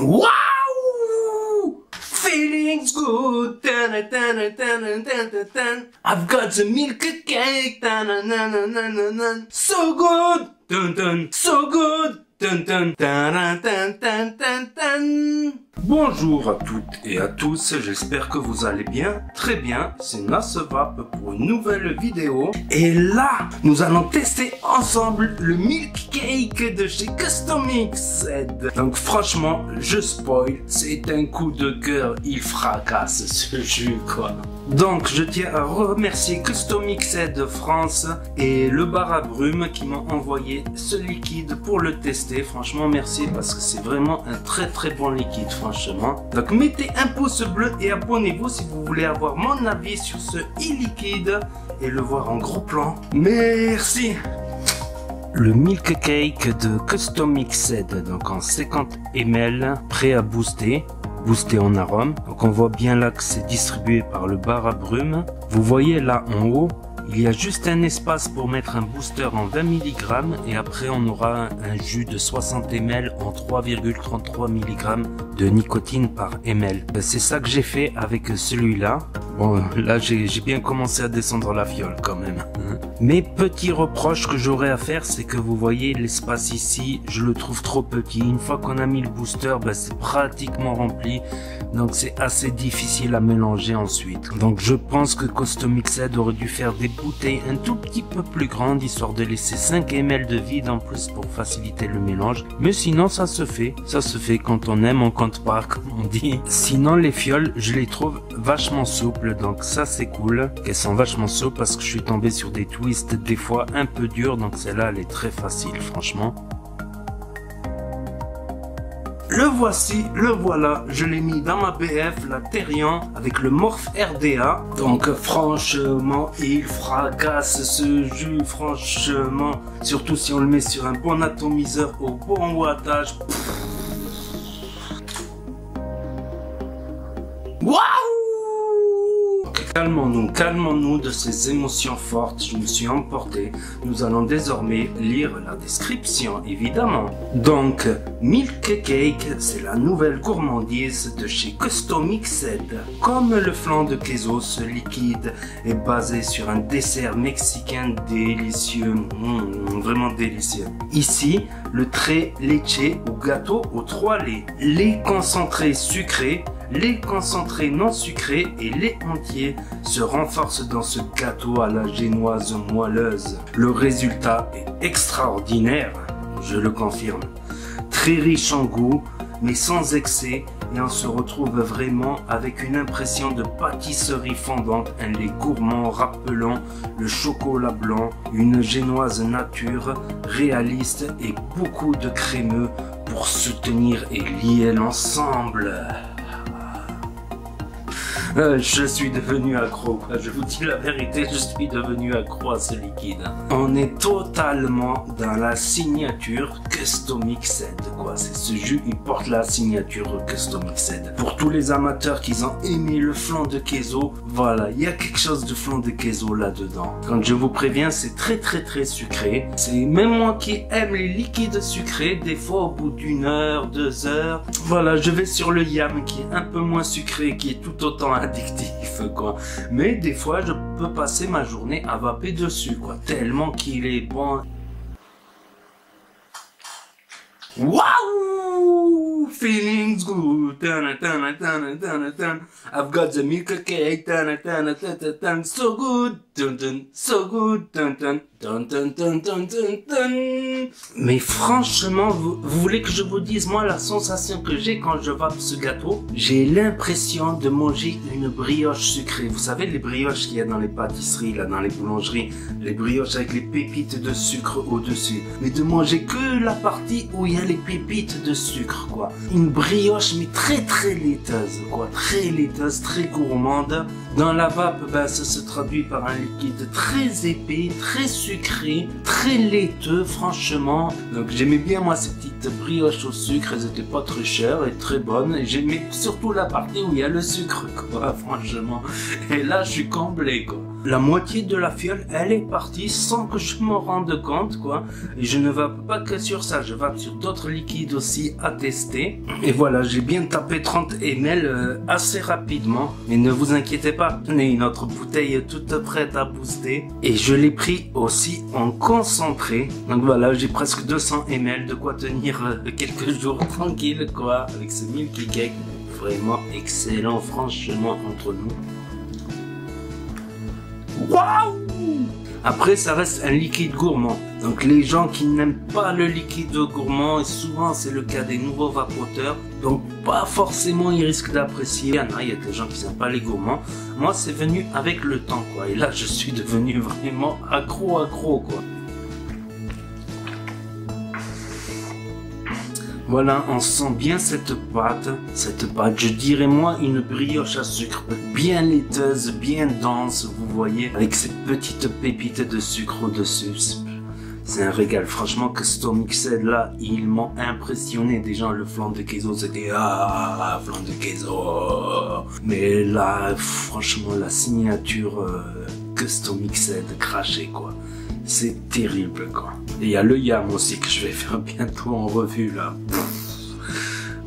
Wow! Feelings good. Dun, dun, dun, dun, dun, dun, dun. I've got the milk cake. Dun, dun, dun, dun, dun, dun, dun. So good. Dun, dun. So good. Dun, dun, dun, dun, dun, dun, dun. Bonjour à toutes et à tous, j'espère que vous allez bien, très bien, c'est Nasevap pour une nouvelle vidéo. Et là, nous allons tester ensemble le milk cake de chez Customixed. Donc franchement, je spoil, c'est un coup de cœur, il fracasse ce jus quoi. Donc je tiens à remercier Customixed France et le bar à brume qui m'ont envoyé ce liquide pour le tester. Franchement merci parce que c'est vraiment un très bon liquide franchement. Donc mettez un pouce bleu et abonnez-vous si vous voulez avoir mon avis sur ce e-liquide et le voir en gros plan. Merci. Le milk cake de Customixed, donc en 50 ml, prêt à booster en arôme. Donc on voit bien là que c'est distribué par le bar à brume. Vous voyez là en haut, il y a juste un espace pour mettre un booster en 20 mg et après on aura un jus de 60 ml en 3,33 mg de nicotine par ml. C'est ça que j'ai fait avec celui-là. Bon, là j'ai bien commencé à descendre la fiole quand même. Mais petit reproche que j'aurais à faire, c'est que vous voyez l'espace ici, je le trouve trop petit. Une fois qu'on a mis le booster, c'est pratiquement rempli. Donc c'est assez difficile à mélanger ensuite. Donc je pense que Customixed aurait dû faire des bouteilles un tout petit peu plus grandes, histoire de laisser 5 ml de vide en plus pour faciliter le mélange. Mais sinon ça se fait quand on aime, on compte pas comme on dit. Sinon les fioles, je les trouve vachement souples, donc ça c'est cool. Qu'elles sont vachement souples parce que je suis tombé sur des twists des fois un peu durs, donc celle-là elle est très facile franchement. Le voici, le voilà, je l'ai mis dans ma BF, la Therian, avec le Morph RDA. Donc franchement, il fracasse ce jus, franchement. Surtout si on le met sur un bon atomiseur au bon wattage. Waouh! Calmons-nous de ces émotions fortes, je me suis emporté. Nous allons désormais lire la description, évidemment. Donc, Milk Cake, c'est la nouvelle gourmandise de chez Customixed. Comme le flan de queso, ce liquide est basé sur un dessert mexicain délicieux, vraiment délicieux. Ici, le très leché ou gâteau aux 3 laits. Lait concentré sucré, lait concentré non sucré et lait entier se renforcent dans ce gâteau à la génoise moelleuse. Le résultat est extraordinaire, je le confirme. Très riche en goût, mais sans excès, et on se retrouve vraiment avec une impression de pâtisserie fondante, un lait gourmand rappelant le chocolat blanc, une génoise nature, réaliste et beaucoup de crémeux pour soutenir et lier l'ensemble. Je suis devenu accro, je vous dis la vérité, je suis devenu accro à ce liquide. On est totalement dans la signature Customixed, quoi. C'est ce jus, il porte la signature Customixed. Pour tous les amateurs qui ont aimé le flan de queso, voilà, il y a quelque chose de flan de queso là-dedans. Quand je vous préviens, c'est très sucré. C'est même moi qui aime les liquides sucrés, des fois au bout d'1 heure, 2 heures. Voilà, je vais sur le yam qui est un peu moins sucré, qui est tout autant addictif quoi, mais des fois je peux passer ma journée à vaper dessus quoi, tellement qu'il est bon. Wow! Feelings good. I've got the milk cake. So good. So good. Mais franchement, vous voulez que je vous dise, moi, la sensation que j'ai quand je vape ce gâteau, j'ai l'impression de manger une brioche sucrée. Vous savez, les brioches qu'il y a dans les pâtisseries, là, dans les boulangeries, les brioches avec les pépites de sucre au-dessus. Mais de manger que la partie où il y a les pépites de sucre, quoi. Une brioche, mais très laiteuse, quoi. Très laiteuse, très gourmande. Dans la vape, ça se traduit par un liquide très épais, très sucré, très laiteux, franchement. Donc j'aimais bien moi ces petites brioches au sucre, elles étaient pas très chères et très bonnes. Et j'aimais surtout la partie où il y a le sucre, quoi, franchement. Et là, je suis comblé, quoi. La moitié de la fiole, elle est partie sans que je m'en rende compte, quoi. Et je ne vape pas que sur ça, je vape sur d'autres liquides aussi à tester. Et voilà, j'ai bien tapé 30 ml assez rapidement. Mais ne vous inquiétez pas, j'en ai une autre bouteille toute prête à booster. Et je l'ai pris aussi en concentré. Donc voilà, j'ai presque 200 ml, de quoi tenir quelques jours tranquille, quoi, avec ce Milky Cake. Vraiment excellent, franchement, entre nous. Waouh! Après, ça reste un liquide gourmand. Donc les gens qui n'aiment pas le liquide gourmand, et souvent c'est le cas des nouveaux vapoteurs, donc pas forcément ils risquent d'apprécier. Il y a des gens qui n'aiment pas les gourmands. Moi, c'est venu avec le temps, quoi. Et là, je suis devenu vraiment accro, quoi. Voilà, on sent bien cette pâte, je dirais moi une brioche à sucre, bien laiteuse, bien dense, vous voyez, avec ces petites pépites de sucre au-dessus. C'est un régal, franchement, Custo Mixed là, ils m'ont impressionné. Déjà, le flan de queso, c'était flan de queso. Mais là, franchement, la signature Custo Mixed craché, quoi. C'est terrible, quoi. Et il y a le yam aussi que je vais faire bientôt en revue, là.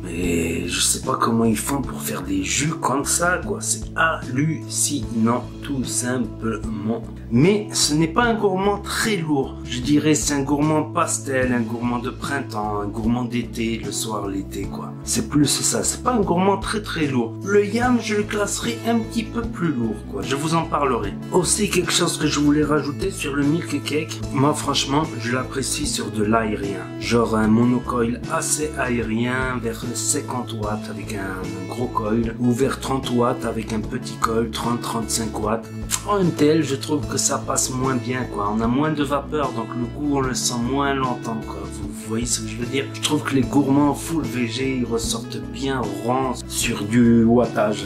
Mais je sais pas comment ils font pour faire des jus comme ça, quoi. C'est hallucinant, tout simplement. Mais ce n'est pas un gourmand très lourd. Je dirais c'est un gourmand pastel, un gourmand de printemps, un gourmand d'été, le soir, l'été, quoi. C'est plus ça, c'est pas un gourmand très lourd. Le yam, je le classerai un petit peu plus lourd, quoi. Je vous en parlerai. Aussi, quelque chose que je voulais rajouter sur le Milky Cake. Moi, franchement, je l'apprécie sur de l'aérien. Genre un monocoil assez aérien, vers 50 watts avec un gros coil, ou vers 30 watts avec un petit coil, 30-35 watts. En MTL, je trouve que ça passe moins bien, quoi. On a moins de vapeur, donc le goût, on le sent moins longtemps, quoi. Vous voyez ce que je veux dire? Je trouve que les gourmands full VG, ils ressortent bien ronds sur du wattage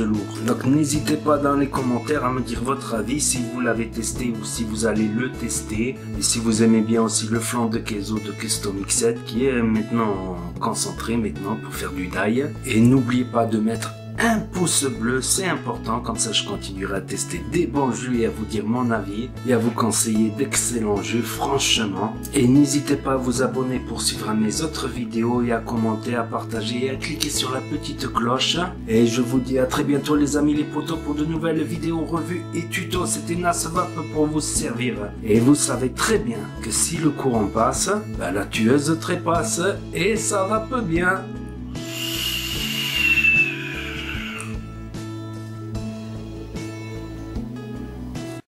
lourd. Donc n'hésitez pas dans les commentaires à me dire votre avis, si vous l'avez testé ou si vous allez le tester. Et si vous aimez bien aussi le flan de queso de Custo Mixed, qui est maintenant concentré pour faire du die. Et n'oubliez pas de mettre un pouce bleu, c'est important, comme ça je continuerai à tester des bons jus et à vous dire mon avis et à vous conseiller d'excellents jus, franchement. Et n'hésitez pas à vous abonner pour suivre mes autres vidéos et à commenter, à partager et à cliquer sur la petite cloche. Et je vous dis à très bientôt les amis les potos pour de nouvelles vidéos, revues et tutos. C'était NasVap pour vous servir. Et vous savez très bien que si le courant passe, la tueuse trépasse et ça va peu bien.